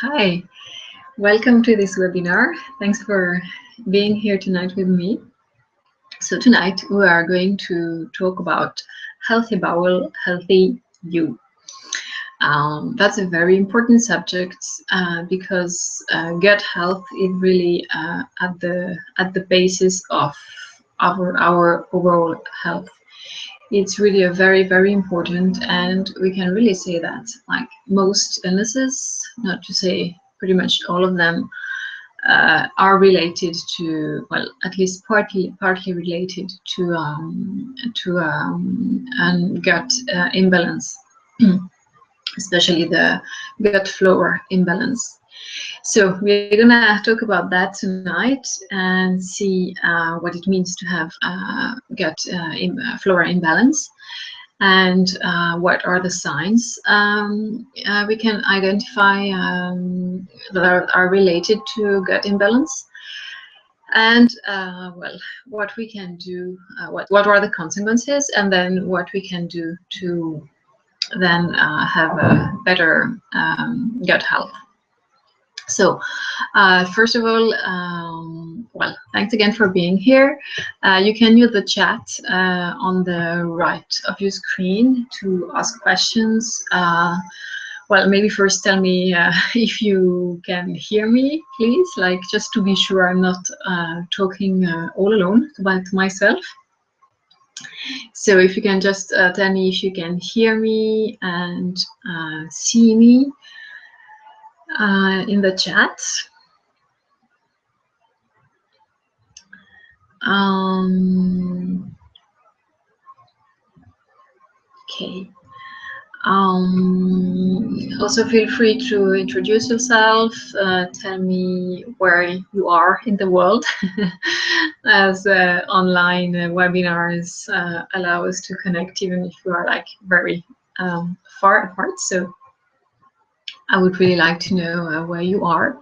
Hi, welcome to this webinar. Thanks for being here tonight with me. So tonight we are going to talk about healthy bowel, healthy you. That's a very important subject because gut health is really at the basis of our overall health. It's really a very important, and we can really say that like most illnesses, not to say pretty much all of them, are related to, well, at least partly related to gut imbalance, especially the gut flora imbalance. So we're gonna talk about that tonight and see what it means to have gut flora imbalance, and what are the signs we can identify that are related to gut imbalance, and well, what we can do, what are the consequences, and then what we can do to then have a better gut health. So first of all, well, thanks again for being here. You can use the chat on the right of your screen to ask questions. Well, maybe first tell me if you can hear me, please, like just to be sure I'm not talking all alone to myself. So if you can just tell me if you can hear me and see me in the chat. Okay. Also feel free to introduce yourself, tell me where you are in the world, as online webinars allow us to connect even if we are like very far apart. So I would really like to know where you are.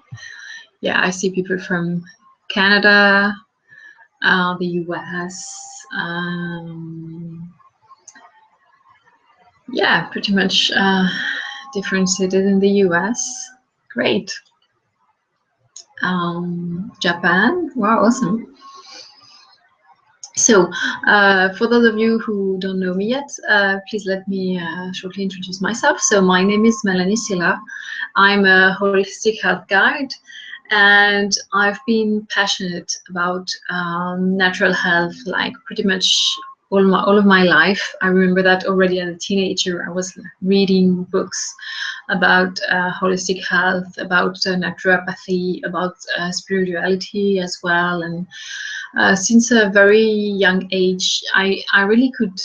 Yeah, I see people from Canada, the US, yeah, pretty much different cities in the US. Great. Japan. Wow, awesome. So for those of you who don't know me yet, please let me shortly introduce myself. So my name is Melanie Silla. I'm a holistic health guide, and I've been passionate about natural health like pretty much all of my life. I remember that already as a teenager, I was reading books about holistic health, about naturopathy, about spirituality as well. And since a very young age, I really could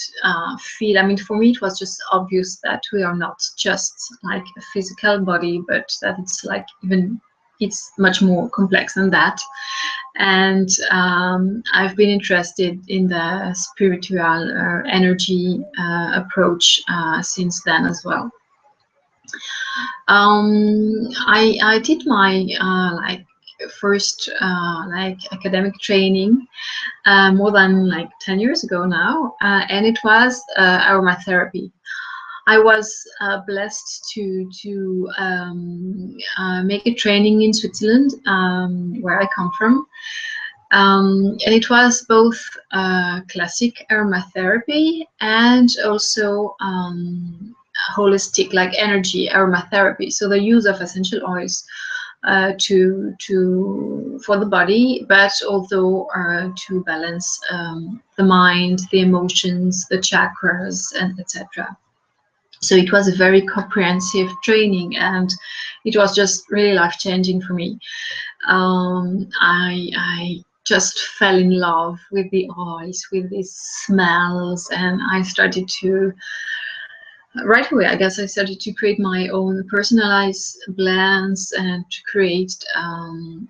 feel, I mean, for me, it was just obvious that we are not just like a physical body, but that it's like it's much more complex than that. And I've been interested in the spiritual energy approach since then as well. I did my like first like academic training more than like 10 years ago now, and it was aromatherapy. I was blessed to make a training in Switzerland, where I come from, and it was both classic aromatherapy and also holistic, like energy aromatherapy. So the use of essential oils for the body, but also to balance the mind, the emotions, the chakras, and etc. So it was a very comprehensive training, and it was just really life-changing for me. I just fell in love with the oils, with these smells, and I started to, right away, I guess I started to create my own personalized blends and to create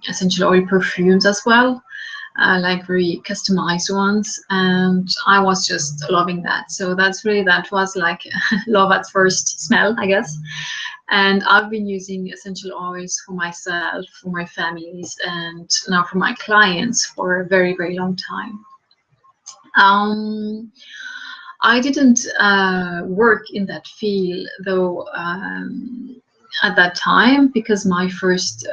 essential oil perfumes as well, like very customized ones, and I was just loving that. So that was like love at first smell, I guess. And I've been using essential oils for myself, for my families, and now for my clients for a very long time. I didn't work in that field, though at that time, because my first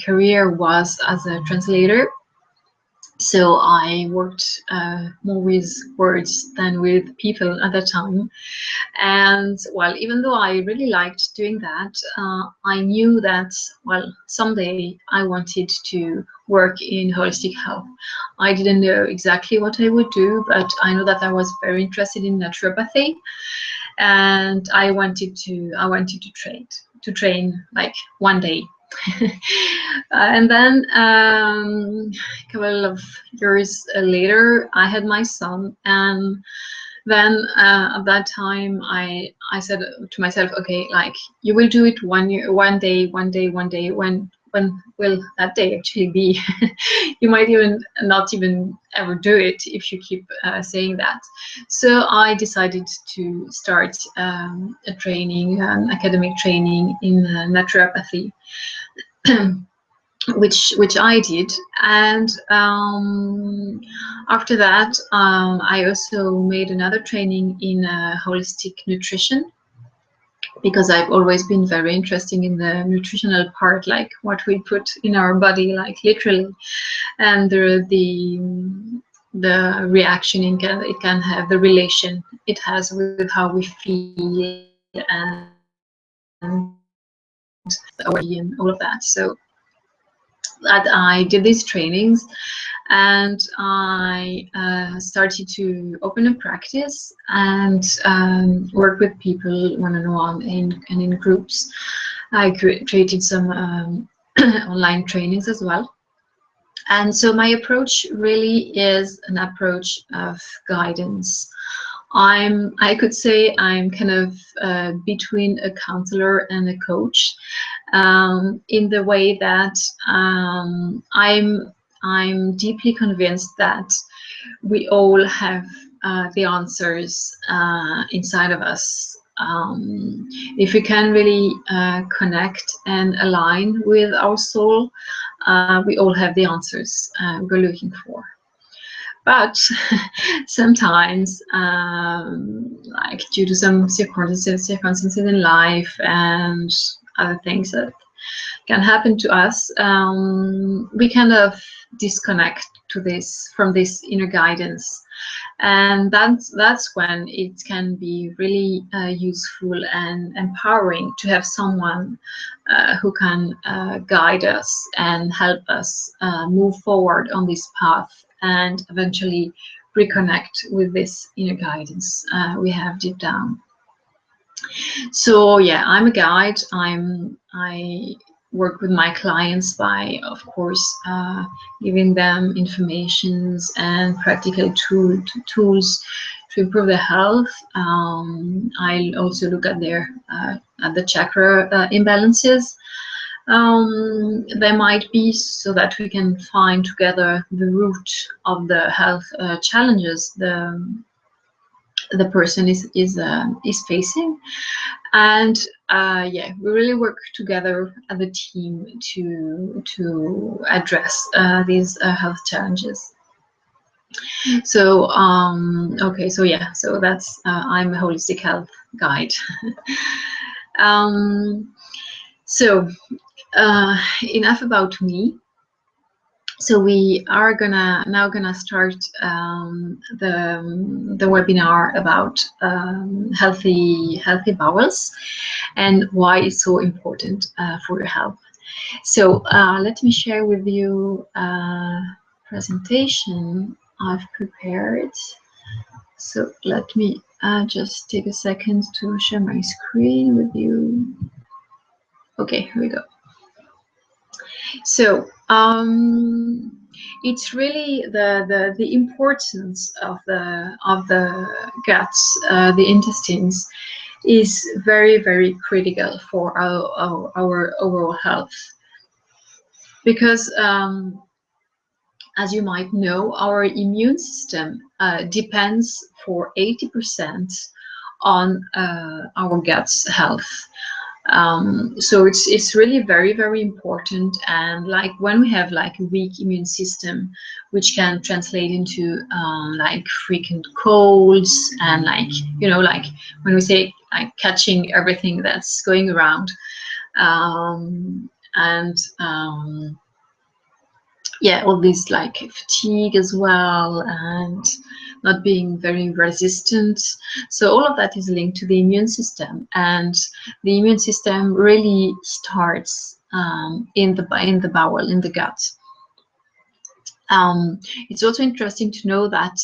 career was as a translator, so I worked more with words than with people at that time. And well, even though I really liked doing that, I knew that, well, someday I wanted to work in holistic health. I didn't know exactly what I would do, but I know that I was very interested in naturopathy, and I wanted to train like one day. And then a couple of years later, I had my son, and then at that time I said to myself, okay, like, you will do it one year, one day, one day, one day. When will that day actually be? You might even not even ever do it if you keep saying that. So I decided to start a training, an academic training in naturopathy, which I did. And after that, I also made another training in holistic nutrition, because I've always been very interested in the nutritional part, like what we put in our body, like literally, and the reaction it can have, the relation it has with how we feel and our body and all of that. So that I did these trainings, and I started to open a practice and work with people one-on-one and in groups. I created some online trainings as well. And so my approach really is an approach of guidance. I could say I'm kind of between a counselor and a coach, in the way that I'm deeply convinced that we all have the answers inside of us. If we can really connect and align with our soul, we all have the answers we're looking for. But sometimes, like due to some circumstances in life and other things that can happen to us, we kind of disconnect from this inner guidance. And that's when it can be really useful and empowering to have someone who can guide us and help us move forward on this path, and eventually reconnect with this inner guidance we have deep down. So yeah, I'm a guide. I work with my clients by, of course, giving them informations and practical tools to improve their health. I also look at the chakra imbalances. There might be, so that we can find together the root of the health challenges the person is facing. And yeah, we really work together as a team to address these health challenges. So okay, so yeah, so that's I'm a holistic health guide. So enough about me. So we are now gonna start the webinar about healthy bowels and why it's so important for your health. So let me share with you a presentation I've prepared. So let me just take a second to share my screen with you. Okay, here we go. So it's really the importance of the guts, the intestines, is very, very critical for our overall health, because as you might know, our immune system depends for 80% on our guts health. So it's really very, very important. And like when we have like a weak immune system, which can translate into like frequent colds, and like, you know, like when we say like catching everything that's going around, and yeah, all these like fatigue as well, and not being very resistant. So all of that is linked to the immune system, and the immune system really starts in the bowel, in the gut. It's also interesting to know that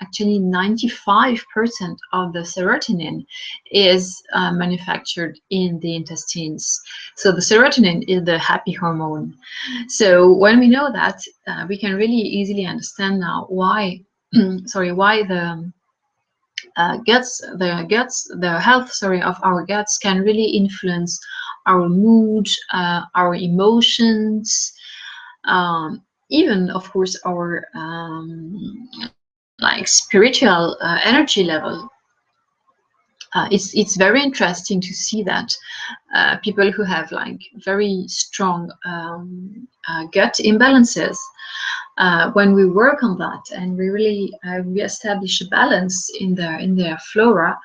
actually 95% of the serotonin is manufactured in the intestines. So the serotonin is the happy hormone. So when we know that, we can really easily understand now why, sorry, why the the health, sorry, of our guts can really influence our mood, our emotions, even of course our like spiritual energy level. It's very interesting to see that people who have like very strong gut imbalances, when we work on that and we really reestablish a balance in their flora,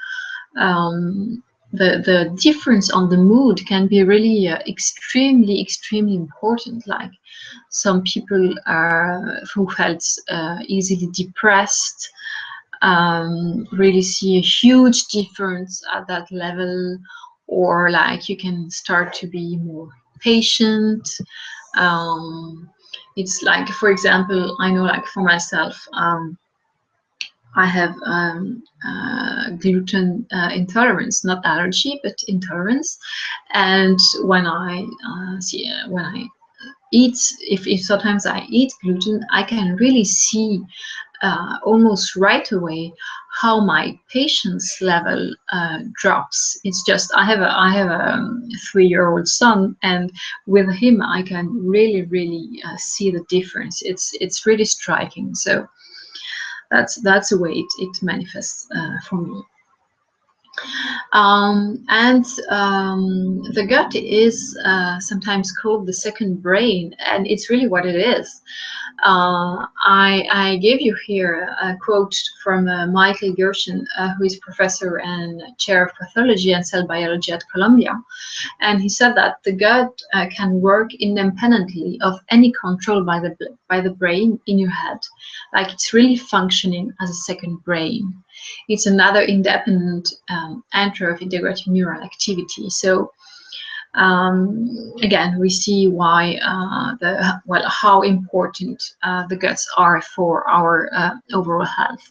the difference on the mood can be really extremely important. Like some people who felt easily depressed really see a huge difference at that level, or like you can start to be more patient. It's like, for example, I know like for myself, I have gluten intolerance, not allergy, but intolerance. And when I eat, if sometimes I eat gluten, I can really see almost right away how my patience level drops. It's just I have a 3-year-old son, and with him I can really see the difference. It's really striking. So that's the way it manifests for me. The gut is sometimes called the second brain, and it's really what it is. I gave you here a quote from Michael Gershon, who is professor and chair of pathology and cell biology at Columbia. And he said that the gut can work independently of any control by the brain in your head. Like it's really functioning as a second brain. It's another independent anchor of integrative neural activity. So again, we see why how important the guts are for our overall health.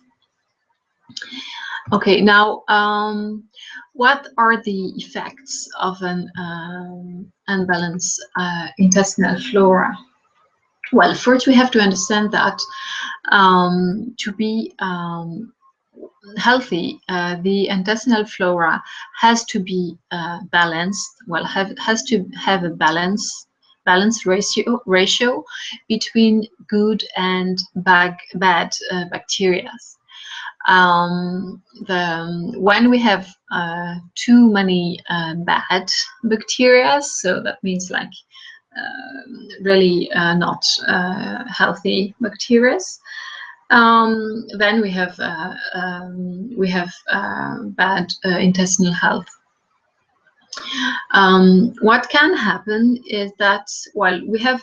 Okay, now what are the effects of an unbalanced intestinal flora? Well, first we have to understand that to be healthy, the intestinal flora has to be balanced. Well, has to have a balance ratio between good and bad bacteria. When we have too many bad bacteria, so that means like really not healthy bacteria, then we have bad intestinal health. What can happen is that, well, we can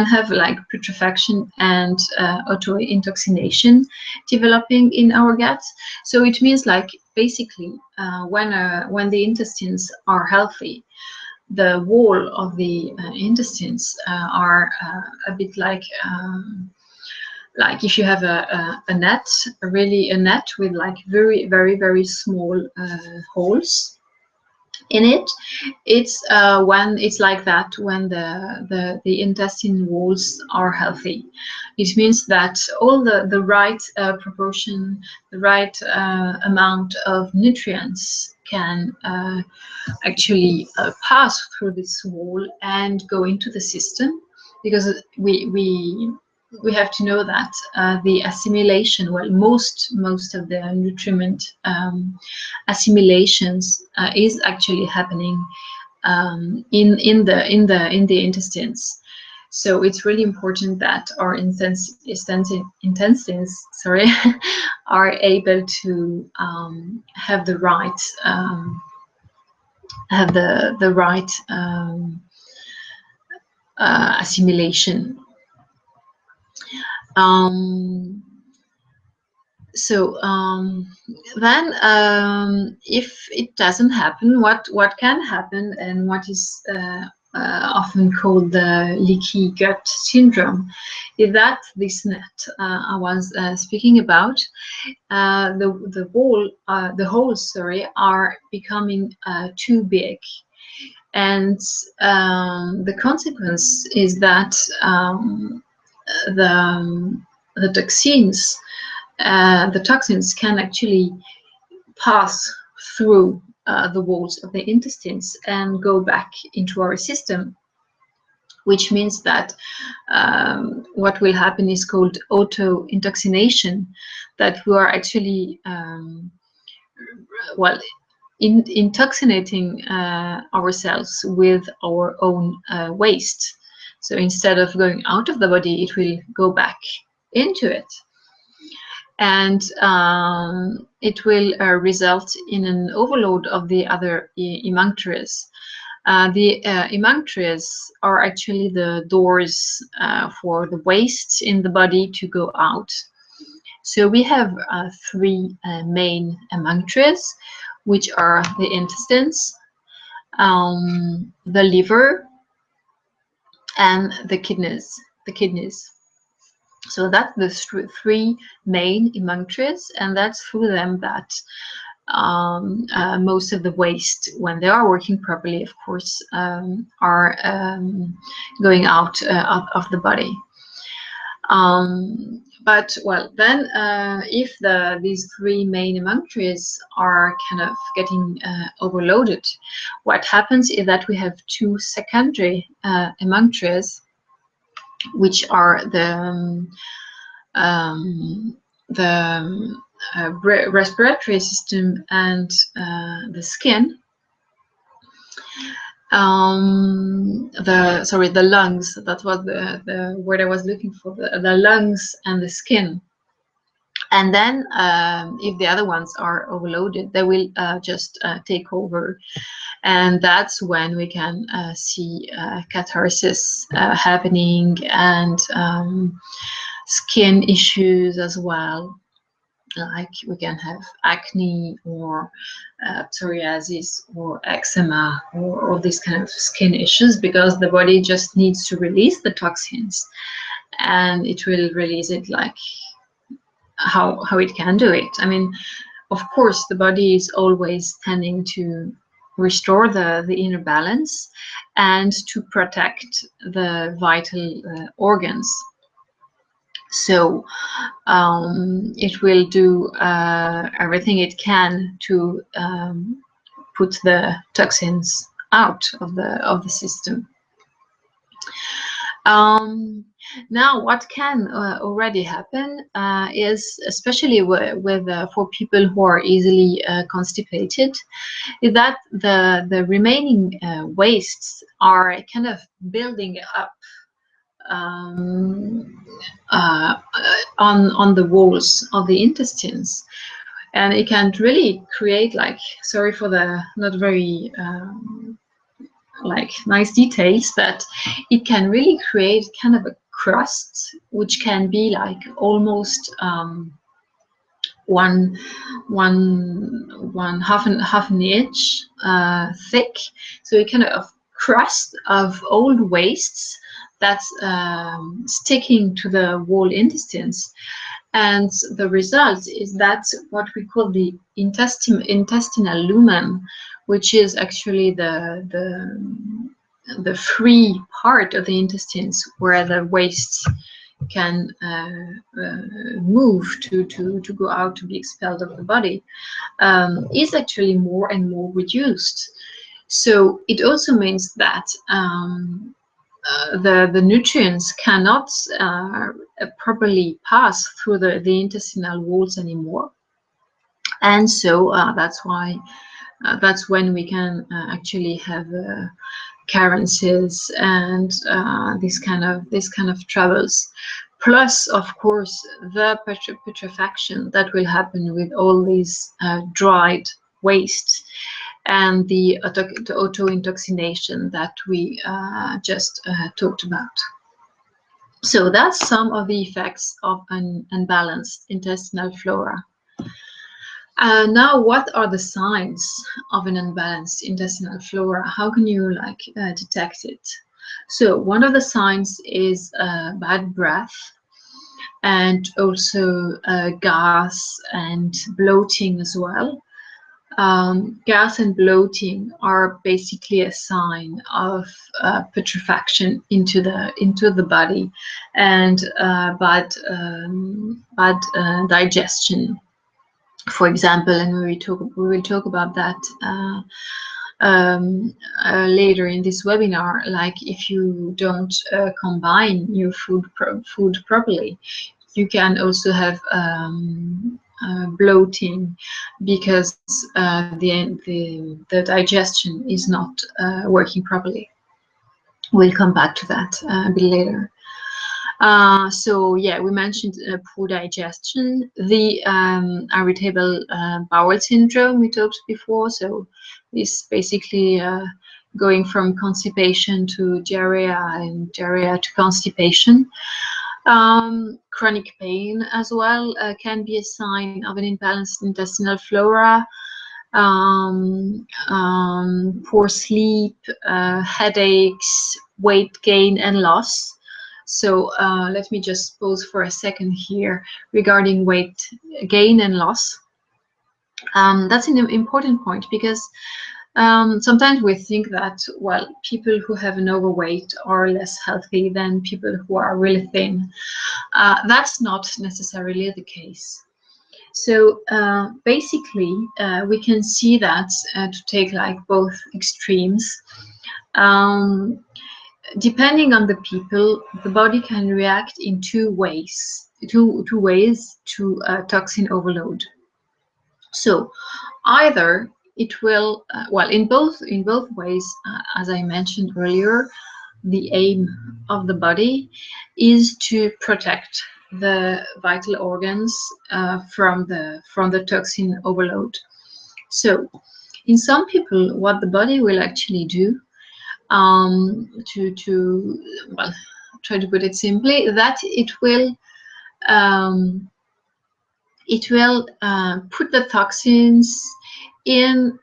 have like putrefaction and auto-intoxination developing in our gut. So it means like basically when the intestines are healthy, the wall of the intestines are a bit like if you have a net, a net with like very small holes in it. It's when it's like that when the intestine walls are healthy. It means that all the right proportion, the right amount of nutrients can actually pass through this wall and go into the system, because we have to know that the assimilation, well, most of the nutriment assimilations is actually happening in the intestines. So it's really important that our intestines, sorry, are able to have the right have the right assimilation. So then, if it doesn't happen, what can happen, and what is often called the leaky gut syndrome, is that this net I was speaking about, the holes, sorry, are becoming too big, and the consequence is that the toxins can actually pass through the walls of the intestines and go back into our system, which means that what will happen is called auto-intoxination, that we are actually, well, intoxinating ourselves with our own waste. So instead of going out of the body, it will go back into it. And it will result in an overload of the other emunctures. The emunctures are actually the doors for the waste in the body to go out. So we have three main emunctures, which are the intestines, the liver, and the kidneys. So that's the three main emunctures, and that's through them that most of the waste, when they are working properly, of course, are going out of the body. But well, then if these three main emunctures are kind of getting overloaded, what happens is that we have two secondary emunctures, which are the respiratory system and the skin. The lungs, that was the word I was looking for, the lungs and the skin. And then if the other ones are overloaded, they will just take over. And that's when we can see catharsis happening, and skin issues as well. Like we can have acne or psoriasis or eczema or all these kind of skin issues, because the body just needs to release the toxins, and it will release it like how it can do it. I mean, of course, the body is always tending to restore the inner balance and to protect the vital organs. So it will do everything it can to put the toxins out of the system. Now, what can already happen is, especially with for people who are easily constipated, is that the remaining wastes are kind of building up on the walls of the intestines, and it can really create, like, sorry for the not very like nice details, but it can really create kind of a crust, which can be like almost half an inch thick. So it kind of crust of old wastes that's sticking to the wall intestines. And the result is that what we call the intestinal lumen, which is actually the free part of the intestines where the wastes can move to go out, to be expelled of the body, is actually more and more reduced. So it also means that the nutrients cannot properly pass through the intestinal walls anymore, and so that's when we can actually have carences and this kind of troubles. Plus, of course, the putrefaction that will happen with all these dried waste. and the auto-intoxination that we just talked about. So that's some of the effects of an unbalanced intestinal flora. Now, what are the signs of an unbalanced intestinal flora? How can you detect it? So one of the signs is bad breath, and also gas and bloating as well. Gas and bloating are basically a sign of putrefaction into the body, and bad digestion, for example. And we will talk about that later in this webinar. Like, if you don't combine your food properly, you can also have bloating, because the digestion is not working properly. We'll come back to that a bit later. So yeah, we mentioned poor digestion, the irritable bowel syndrome we talked before. So this basically going from constipation to diarrhea, and diarrhea to constipation. Chronic pain as well can be a sign of an imbalanced intestinal flora. Poor sleep, headaches, weight gain and loss. So let me just pause for a second here regarding weight gain and loss. That's an important point, because sometimes we think that, well, people who have an overweight are less healthy than people who are really thin. That's not necessarily the case. So basically, we can see that to take like both extremes. Depending on the people, the body can react in two ways to toxin overload. So either it will, well, in both ways, as I mentioned earlier, the aim of the body is to protect the vital organs from the toxin overload. So in some people, what the body will actually do, to well, try to put it simply, that it will put the toxins into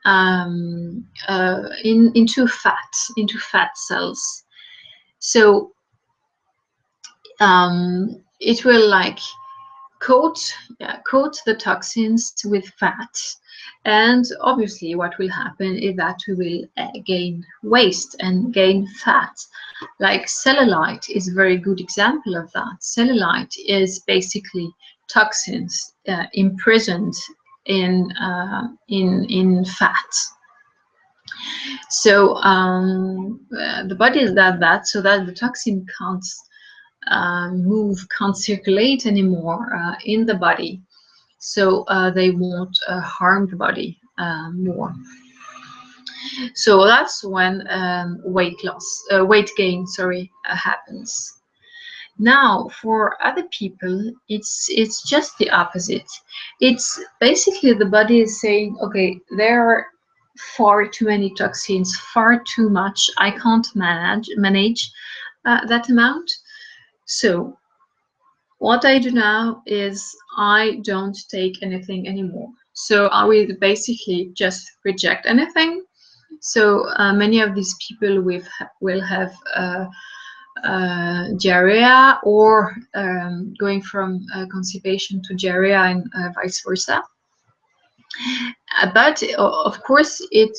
fat cells. So it will like coat the toxins with fat, and obviously what will happen is that we will gain waste and gain fat. Like cellulite is a very good example of that. Cellulite is basically toxins imprisoned in fat. So the body is that so that the toxin can't can't circulate anymore in the body. So they won't harm the body more. So that's when weight gain, happens. Now, for other people, it's just the opposite. It's basically the body is saying, okay, there are far too many toxins, far too much. I can't manage that amount. So what I do now is I don't take anything anymore. So I will basically just reject anything. So many of these people will have diarrhea, or going from constipation to diarrhea, and vice versa. But of course, it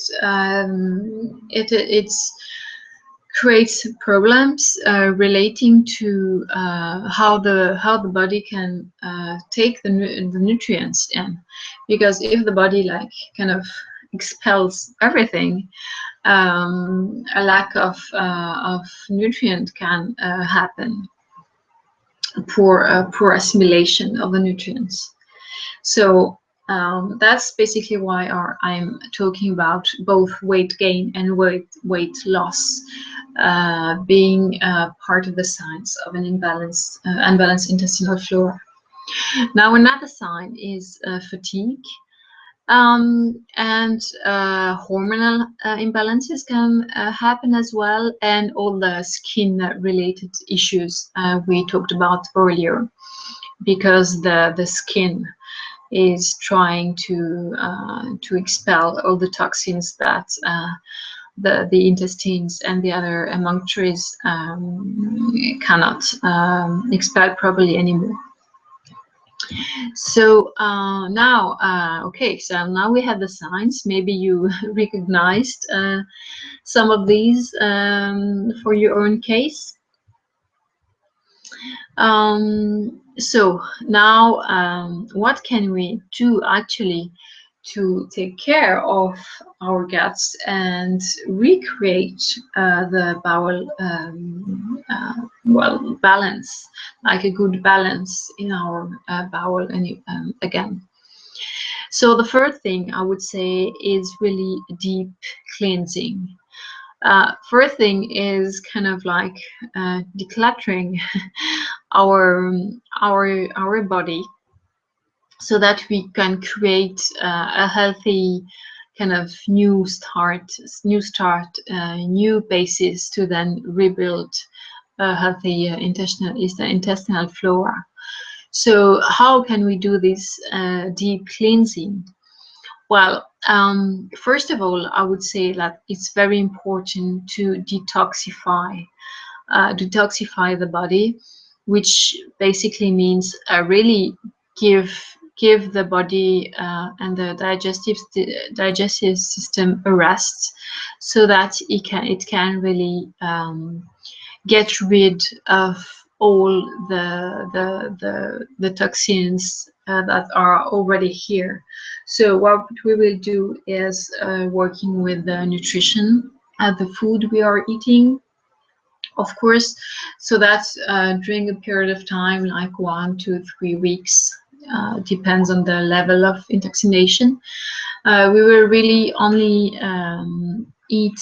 creates problems relating to how the body can take the nutrients in, because if the body like kind of expels everything, a lack of nutrient can happen, poor assimilation of the nutrients. So that's basically why I'm talking about both weight gain and weight loss being part of the signs of an unbalanced intestinal flora. Now, another sign is fatigue. And hormonal imbalances can happen as well, and all the skin related issues we talked about earlier, because the skin is trying to expel all the toxins that the intestines and the other emunctories cannot expel properly anymore. So now, okay, so now we have the signs. Maybe you recognized some of these for your own case. So now, what can we do actually to take care of our guts and recreate the bowel well, balance, like a good balance in our bowel and again. So the first thing I would say is really deep cleansing. First thing is kind of like decluttering our body, so that we can create a healthy kind of new basis to then rebuild a healthy intestinal flora. So how can we do this deep cleansing? Well, first of all, I would say that it's very important to detoxify the body, which basically means really give the body and the digestive system a rest, so that it can really get rid of all the toxins that are already here. So what we will do is working with the nutrition, the food we are eating, of course, so that during a period of time like 1 to 3 weeks, depends on the level of intoxication, we will really only eat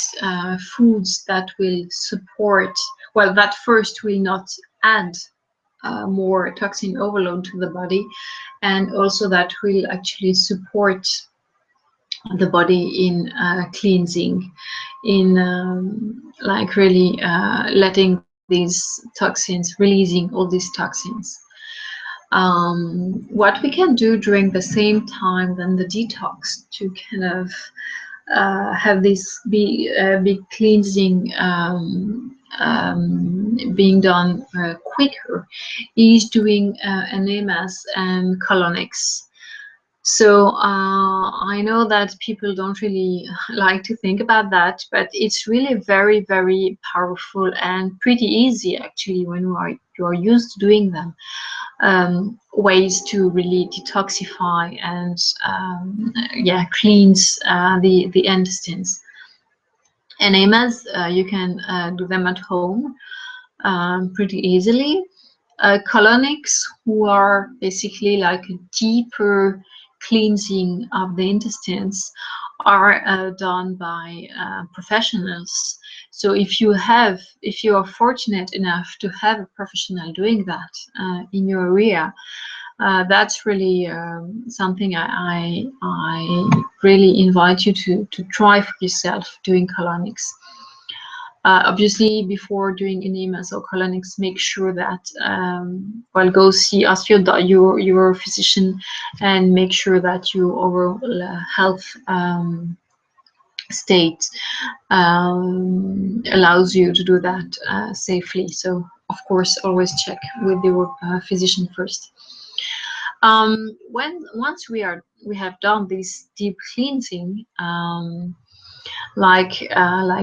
foods that will support, well, that first will not add more toxin overload to the body, and also that will actually support the body in cleansing, in like really letting these toxins, releasing all these toxins. What we can do during the same time then the detox to kind of have this big cleansing being done quicker, is doing enemas and colonics. So I know that people don't really like to think about that, but it's really very, very powerful and pretty easy actually when you are used to doing them. Ways to really detoxify and yeah, cleanse the intestines. Enemas, you can do them at home pretty easily. Colonics, who are basically like a deeper cleansing of the intestines, are done by professionals. So if you are fortunate enough to have a professional doing that in your area, that's really something I really invite you to try for yourself, doing colonics. Obviously, before doing enemas or colonics, make sure that well, go ask your physician, and make sure that your overall health state allows you to do that safely. So, of course, always check with your physician first. Once we have done this deep cleansing, like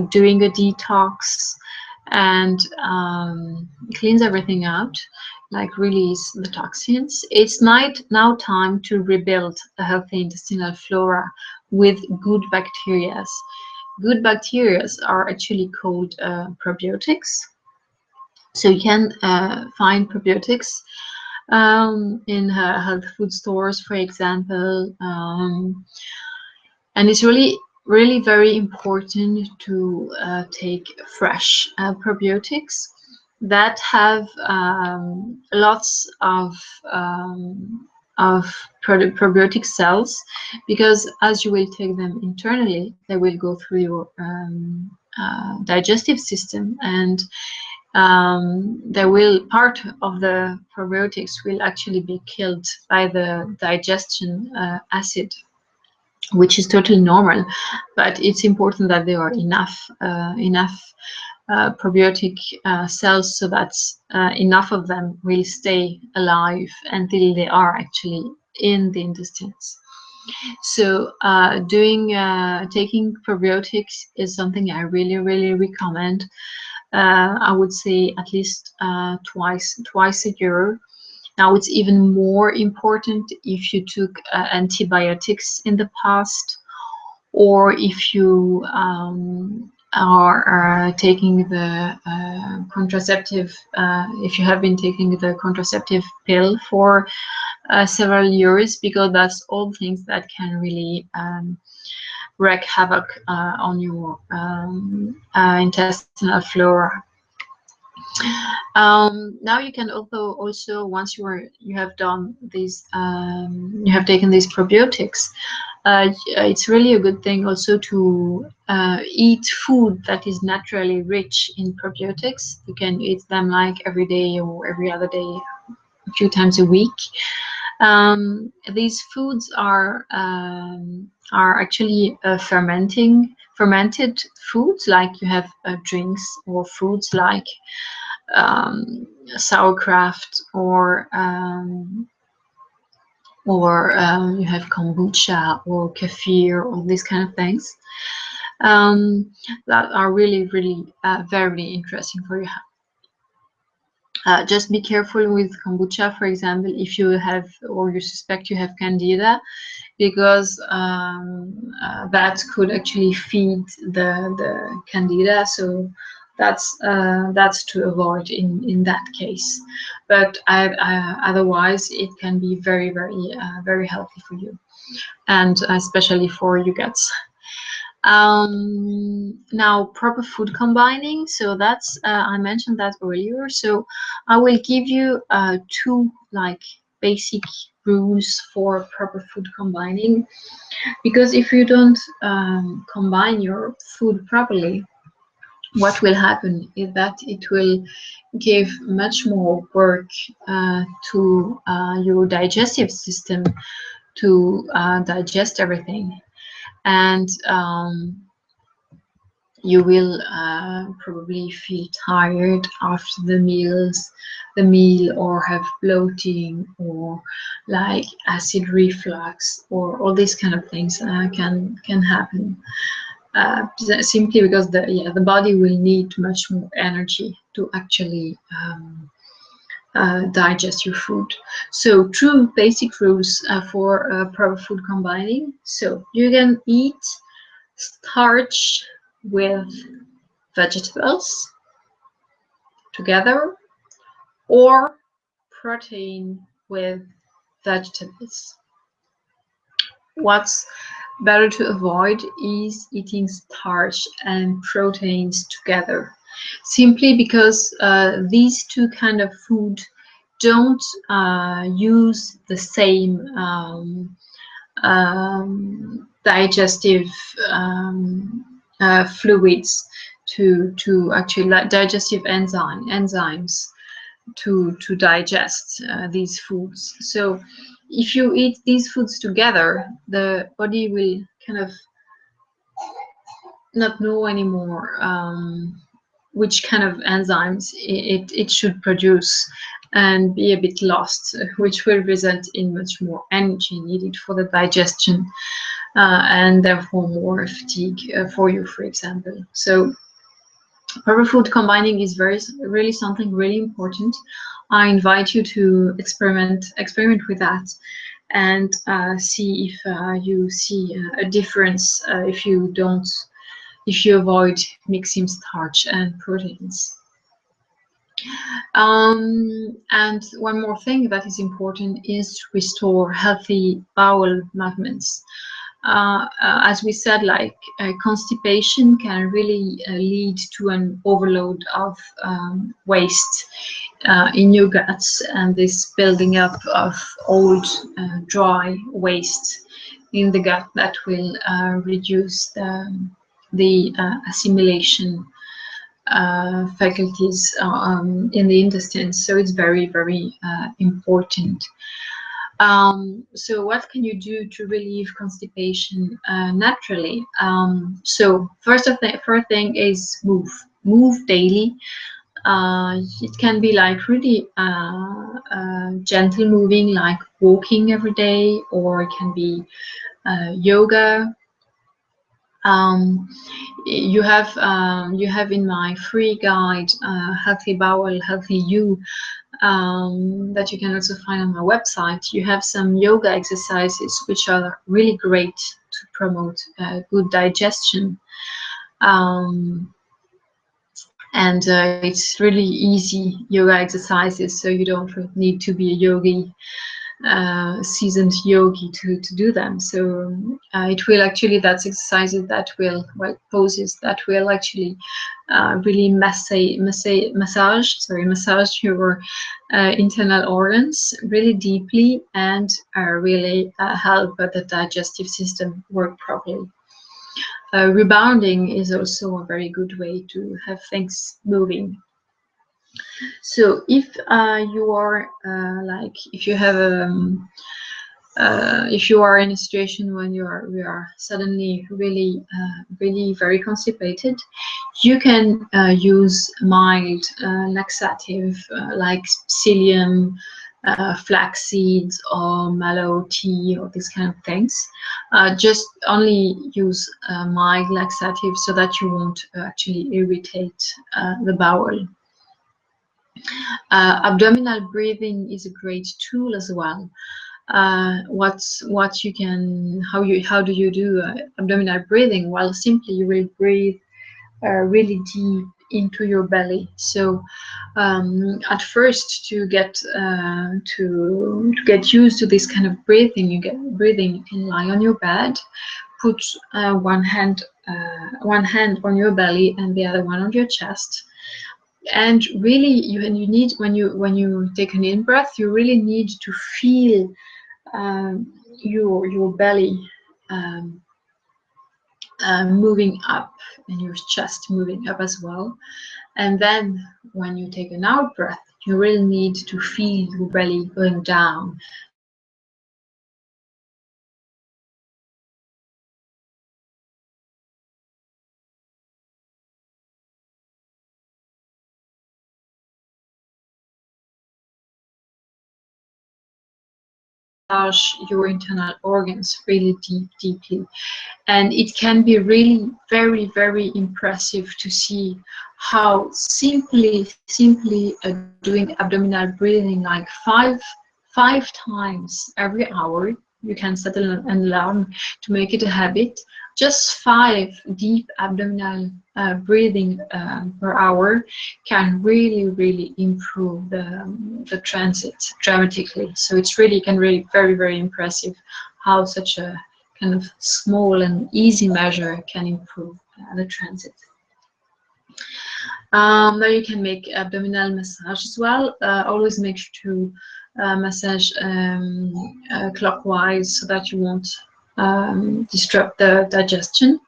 doing a detox and cleanse everything out, like release the toxins, it's now time to rebuild a healthy intestinal flora with good bacteria. Good bacteria are actually called probiotics. So you can find probiotics in health food stores, for example, and it's really very important to take fresh probiotics that have lots of probiotic cells, because as you will take them internally, they will go through your digestive system, and they will, part of the probiotics will actually be killed by the digestion acid, which is totally normal, but it's important that there are enough probiotic cells, so that enough of them will stay alive until they are actually in the intestines. So taking probiotics is something I really recommend. I would say at least twice a year. Now it's even more important if you took antibiotics in the past, or if you are taking the contraceptive, if you have been taking the contraceptive pill for several years, because that's all things that can really wreak havoc on your intestinal flora. Now you can also once you have done these, you have taken these probiotics, it's really a good thing also to eat food that is naturally rich in probiotics. You can eat them like every day or every other day, a few times a week. These foods are actually fermented foods, like you have drinks or fruits like sauerkraut, or you have kombucha or kefir, or these kind of things that are really very interesting for you. Just be careful with kombucha, for example, if you have or you suspect you have candida, because that could actually feed the candida. So that's to avoid in that case. But otherwise, it can be very healthy for you, and especially for your guts. Now, proper food combining. So that's I mentioned that earlier. So I will give you two basic rules for proper food combining, because if you don't combine your food properly, what will happen is that it will give much more work to your digestive system to digest everything, and you will probably feel tired after the meal, or have bloating, or like acid reflux, or all these kind of things can happen. Simply because the body will need much more energy to actually digest your food. So two basic rules for proper food combining. So you can eat starch with vegetables together, or protein with vegetables. What's better to avoid is eating starch and proteins together, simply because these two kind of food don't use the same digestive fluids to actually, like digestive enzymes to digest these foods. So if you eat these foods together, the body will kind of not know anymore which kind of enzymes it should produce, and be a bit lost, which will result in much more energy needed for the digestion, and therefore more fatigue for you, for example. So proper food combining is really something really important. I invite you to experiment with that, and see if you see a difference if you avoid mixing starch and proteins. And one more thing that is important is to restore healthy bowel movements. as we said, like constipation can really lead to an overload of waste in your guts, and this building up of old, dry waste in the gut that will reduce the assimilation faculties in the intestines. So it's very, very important. So what can you do to relieve constipation naturally? So first thing is move daily. It can be like really gentle moving, like walking every day, or it can be yoga. You have in my free guide, Healthy Bowel, Healthy You, that you can also find on my website. You have some yoga exercises which are really great to promote good digestion. And it's really easy yoga exercises, so you don't need to be a yogi, seasoned yogi to do them. So it will actually, that's exercises that will, well, poses that will actually really massage your internal organs really deeply, and really help the digestive system work properly. Rebounding is also a very good way to have things moving. So if you are like, if you have if you are in a situation when we are suddenly really very constipated, you can use mild laxative like psyllium, flax seeds, or mallow tea, or these kind of things. Just only use mild laxative so that you won't actually irritate the bowel. Abdominal breathing is a great tool as well. What you can, how do you do abdominal breathing? Well, simply you will breathe really deep into your belly. So at first, to get used to this kind of breathing, you get breathing and lie on your bed, put one hand on your belly and the other one on your chest. And really, you need, when you take an in breath, you really need to feel your belly moving up, and your chest moving up as well. And then when you take an out breath, you really need to feel your belly going down. So you need to massage your internal organs really deeply. And it can be really very, very impressive to see how simply doing abdominal breathing like five times every hour. You can set an alarm to make it a habit. Just 5 deep abdominal breathing per hour can really improve the transit dramatically. So it's really, can really very, very impressive how such a kind of small and easy measure can improve the transit. Now you can make abdominal massage as well. Always make sure to massage clockwise so that you won't disrupt the digestion.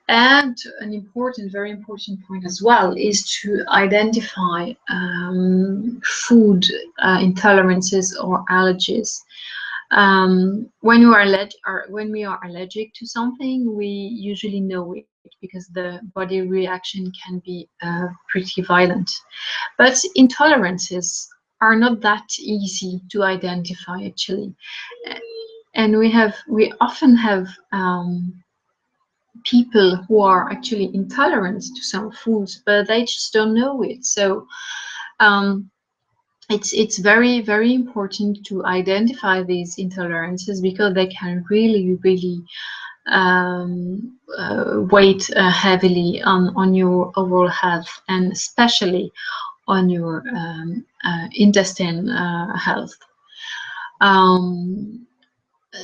And an important, very important point as well is to identify food intolerances or allergies. When we are allergic to something, we usually know it because the body reaction can be pretty violent. But intolerances are not that easy to identify actually, and we often have people who are actually intolerant to some foods, but they just don't know it. So it's very, very important to identify these intolerances, because they can really weigh heavily on your overall health, and especially on your intestine health.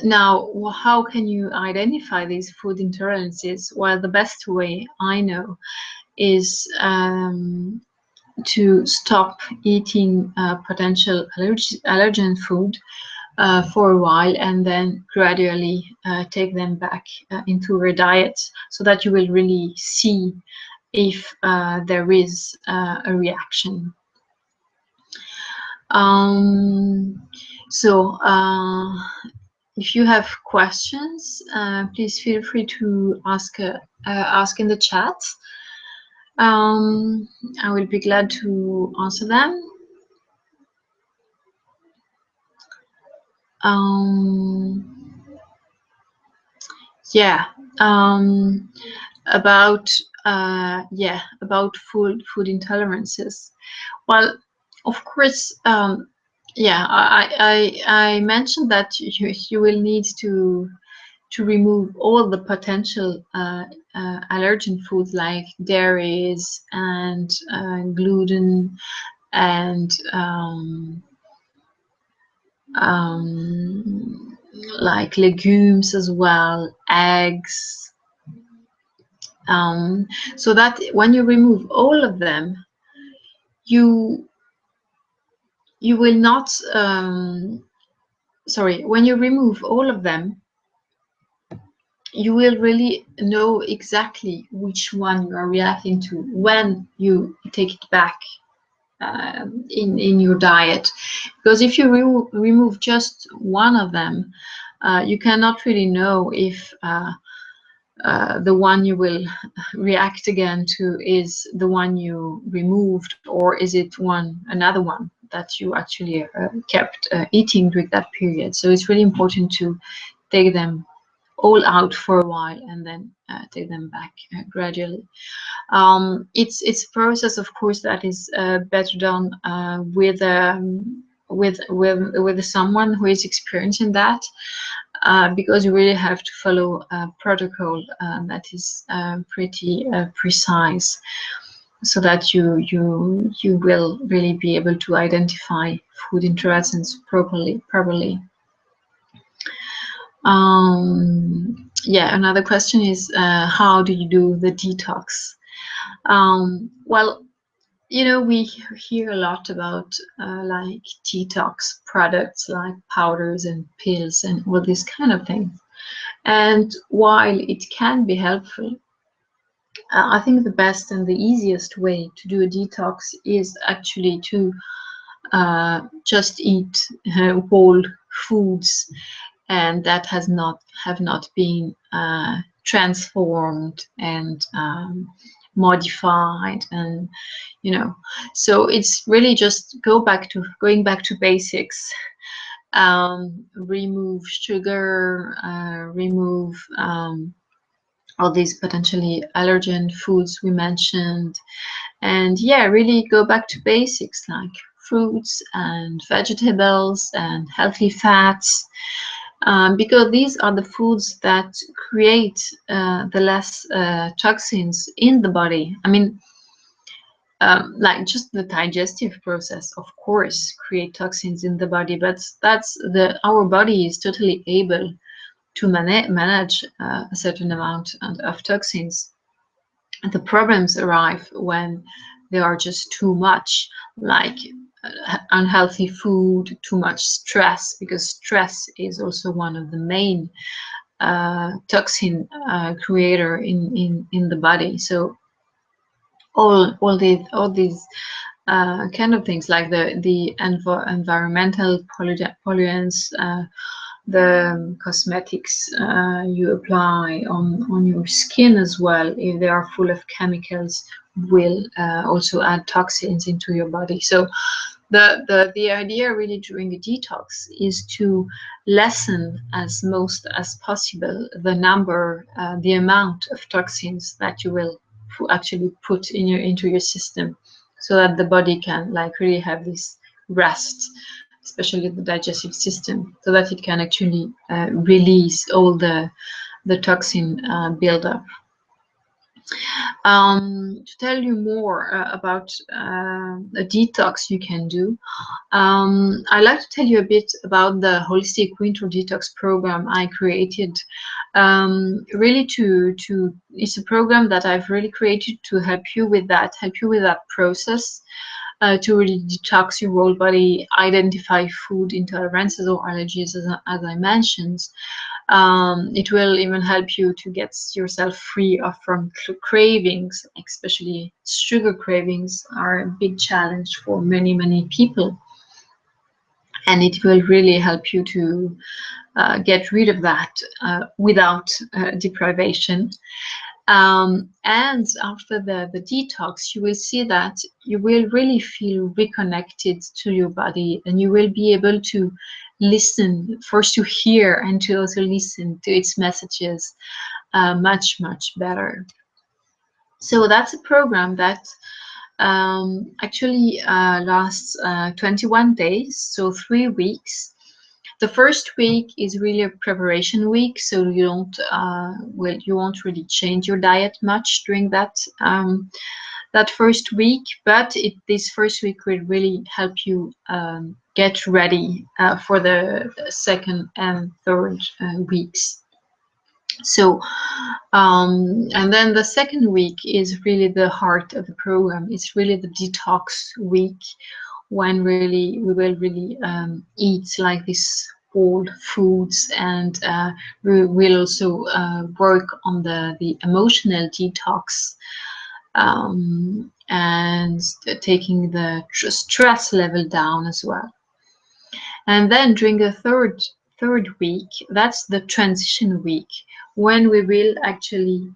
Now, how can you identify these food intolerances? Well, the best way I know is to stop eating potential allergen food for a while, and then gradually take them back into your diet, so that you will really see if there is a reaction. So if you have questions, please feel free to ask in the chat. I will be glad to answer them. Yeah, about food intolerances. Well, of course, yeah, I mentioned that you will need to remove all the potential allergen foods like dairies and gluten and like legumes as well, eggs, so that when you remove all of them, you will not sorry, when you remove all of them, you will really know exactly which one you are reacting to when you take it back in your diet. Because if you remove just one of them, you cannot really know if the one you will react again to is the one you removed, or is it another one that you actually kept eating during that period. So it's really important to take them all out for a while and then take them back gradually. It's a process, of course, that is better done with someone who is experiencing that, because you really have to follow a protocol that is pretty precise, so that you will really be able to identify food intolerances properly. Yeah, another question is how do you do the detox? Well, you know, we hear a lot about like detox products like powders and pills and all this kind of thing. And while it can be helpful, I think the best and the easiest way to do a detox is actually to just eat whole foods, and that have not been transformed and modified, and so it's really just going back to basics. Remove sugar, remove all these potentially allergen foods we mentioned, and yeah, really go back to basics like fruits and vegetables and healthy fats, because these are the foods that create the less toxins in the body. I mean, like just the digestive process, of course, create toxins in the body, but our body is totally able to manage a certain amount of toxins. And the problems arrive when they are just too much, like unhealthy food, too much stress, because stress is also one of the main toxin creator in the body. So all these kind of things, like the environmental pollutants, the cosmetics you apply on your skin as well, if they are full of chemicals, will also add toxins into your body. So the idea really during a detox is to lessen as most as possible the amount of toxins that you will actually put into your system, so that the body can like really have this rest, especially the digestive system, so that it can actually release all the toxin buildup. To tell you more about a detox you can do, I'd like to tell you a bit about the holistic winter detox program I created. Really, it's a program that I've really created to help you with that process, to really detox your whole body, identify food intolerances or allergies, as I mentioned. It will even help you to get yourself free of from cravings, especially sugar cravings are a big challenge for many people, and it will really help you to get rid of that without deprivation. And after the detox, you will see that you will really feel reconnected to your body, and you will be able to listen, first to hear and to also listen to its messages much better. So that's a program that actually lasts 21 days, so 3 weeks. The first week is really a preparation week, so you won't really change your diet much during that first week, but this first week will really help you get ready for the second and third weeks. So, and then the second week is really the heart of the program. It's really the detox week, when really we will really eat like this whole foods, and we will also work on the emotional detox, and taking the stress level down as well. And then during the third week, that's the transition week, when we will actually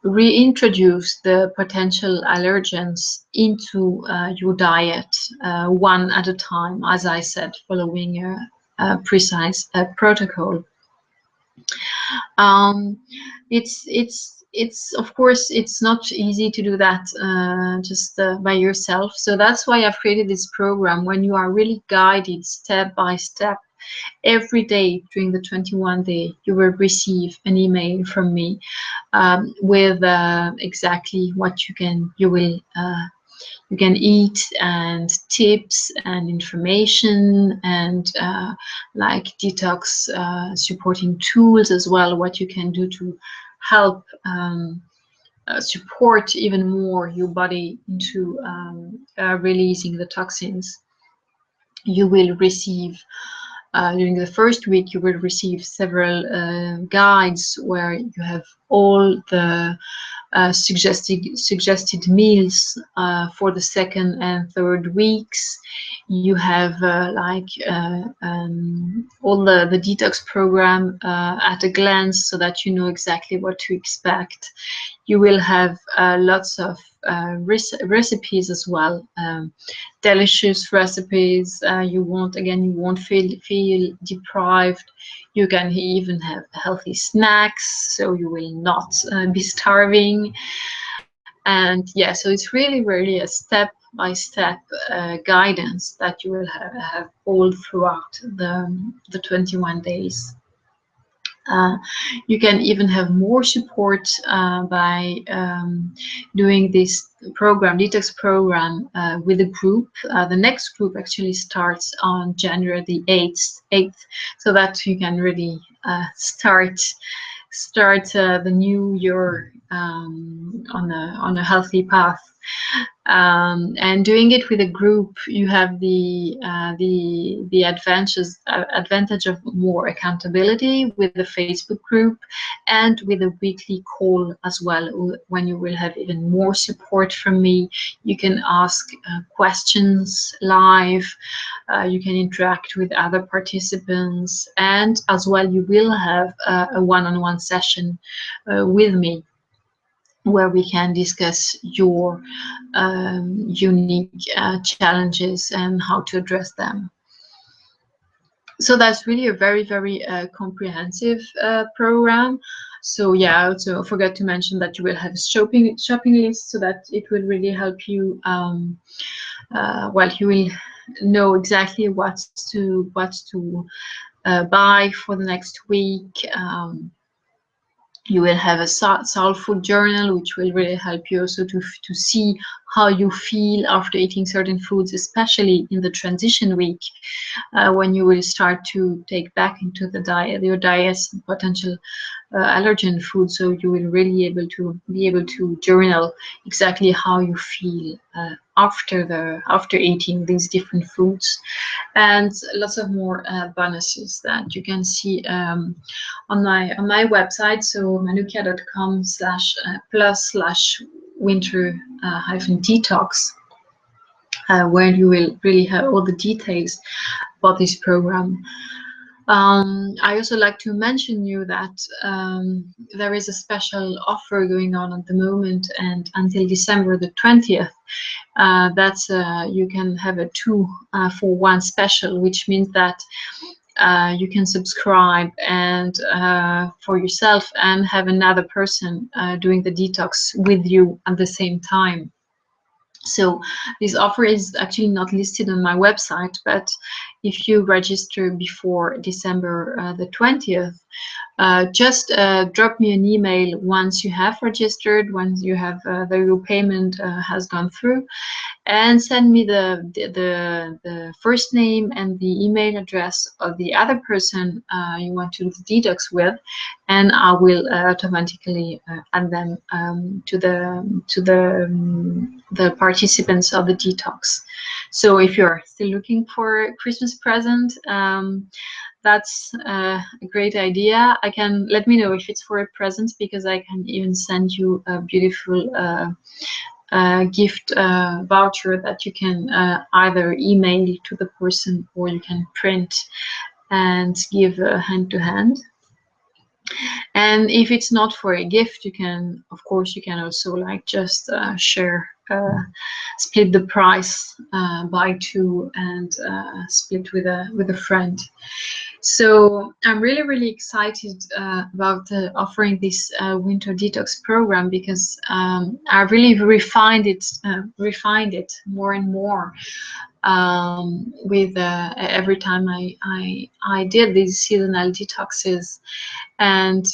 reintroduce the potential allergens into your diet, one at a time, as I said, following a precise protocol. Um, it's of course it's not easy to do that just by yourself. So that's why I've created this program, when you are really guided step by step. Every day during the 21 day, you will receive an email from me with exactly what you can eat, and tips and information, and like detox supporting tools as well, what you can do to help support even more your body into releasing the toxins. You will receive during the first week, you will receive several guides where you have all the suggested meals for the second and third weeks. You have all the detox program at a glance, so that you know exactly what to expect. You will have lots of recipes as well, delicious recipes. You won't feel deprived. You can even have healthy snacks, so you will not be starving. And yeah, so it's really a step-by-step guidance that you will have all throughout the 21 days. You can even have more support by doing this detox program, with a group. The next group actually starts on January the 8th, so that you can really start the new year on a healthy path. And doing it with a group, you have the advantage of more accountability with the Facebook group, and with a weekly call as well, when you will have even more support from me. You can ask questions live. You can interact with other participants, and as well you will have a one-on-one session with me, where we can discuss your unique challenges and how to address them. So that's really a very comprehensive program. So yeah, I also forgot to mention that you will have a shopping list, so that it will really help you. Well, you will know exactly what to buy for the next week. You will have a soul food journal, which will really help you also to see how you feel after eating certain foods, especially in the transition week, when you will start to take back into the diet your diet's potential allergen food. So you will really be able to journal exactly how you feel after eating these different foods, and lots of more bonuses that you can see on my website. So manukia.com/plus/winter hyphen detox, where you will really have all the details about this program. I also like to mention you that there is a special offer going on at the moment, and until December the 20th, that's you can have a 2 for 1 special, which means that you can subscribe and for yourself and have another person doing the detox with you at the same time. So this offer is actually not listed on my website, but if you register before December the 20th, just drop me an email once you have registered, once you have your payment has gone through, and send me the first name and the email address of the other person you want to detox with, and I will automatically add them to the participants of the detox. So if you're still looking for a Christmas present, that's a great idea. Let me know if it's for a present, because I can even send you a beautiful gift voucher that you can either email to the person, or you can print and give hand to hand. And if it's not for a gift, you can, of course, you can also like just share, split the price by 2 and split with a friend. So I'm really excited about offering this winter detox program, because I really refined it more and more with every time I did these seasonal detoxes. And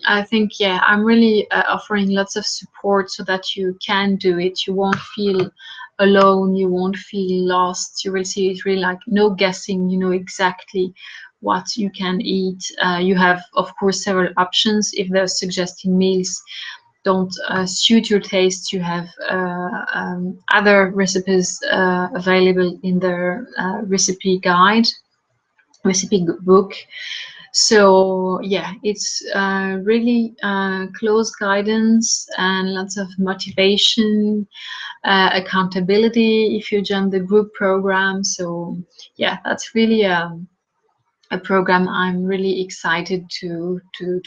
I think, yeah, I'm really offering lots of support so that you can do it. You won't feel alone, you won't feel lost. You will see it's really like no guessing, you know exactly what you can eat. You have, of course, several options. If the suggested meals don't suit your taste, you have other recipes available in the recipe book. So yeah, it's really close guidance and lots of motivation, accountability if you join the group program. So yeah, that's really a program I'm really excited to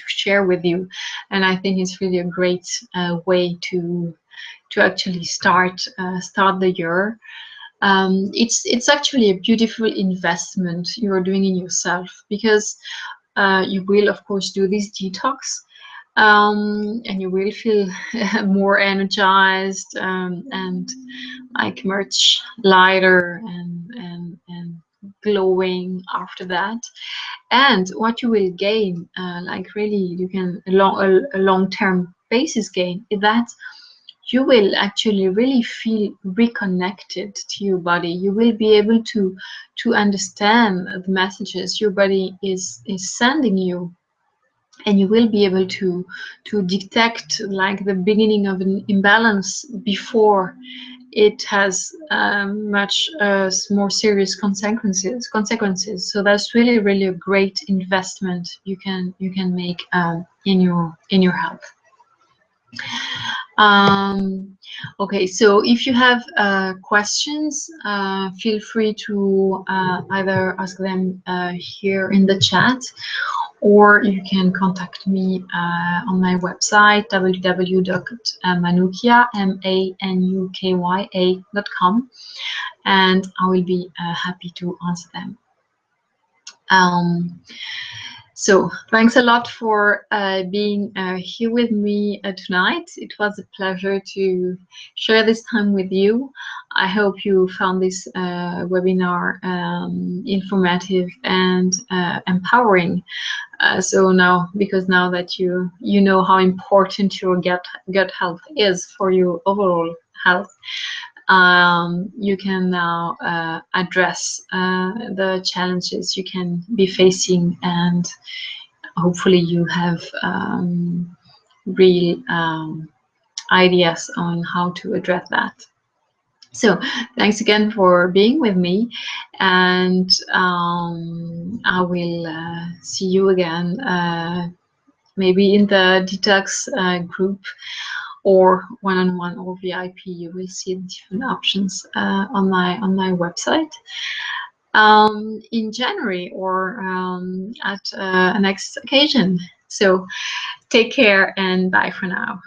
share with you, and I think it's really a great way to actually start the year. It's actually a beautiful investment you're doing in yourself, because you will, of course, do this detox, and you will feel more energized, and like much lighter and glowing after that. And what you will gain, like really you can a long-term basis gain, is that you will actually really feel reconnected to your body. You will be able to understand the messages your body is sending you, and you will be able to detect like the beginning of an imbalance before it has much more serious consequences. So that's really a great investment you can make in your health. Okay, so if you have questions, feel free to either ask them here in the chat, or you can contact me on my website, www.manukia.com, and I will be happy to answer them. So thanks a lot for being here with me tonight. It was a pleasure to share this time with you. I hope you found this webinar informative and empowering. So now, because now that you know how important your gut health is for your overall health, you can now address the challenges you can be facing, and hopefully you have real ideas on how to address that. So thanks again for being with me, and I will see you again maybe in the detox group or one-on-one or VIP. You will see different options on my website in January or at a next occasion. So take care and bye for now.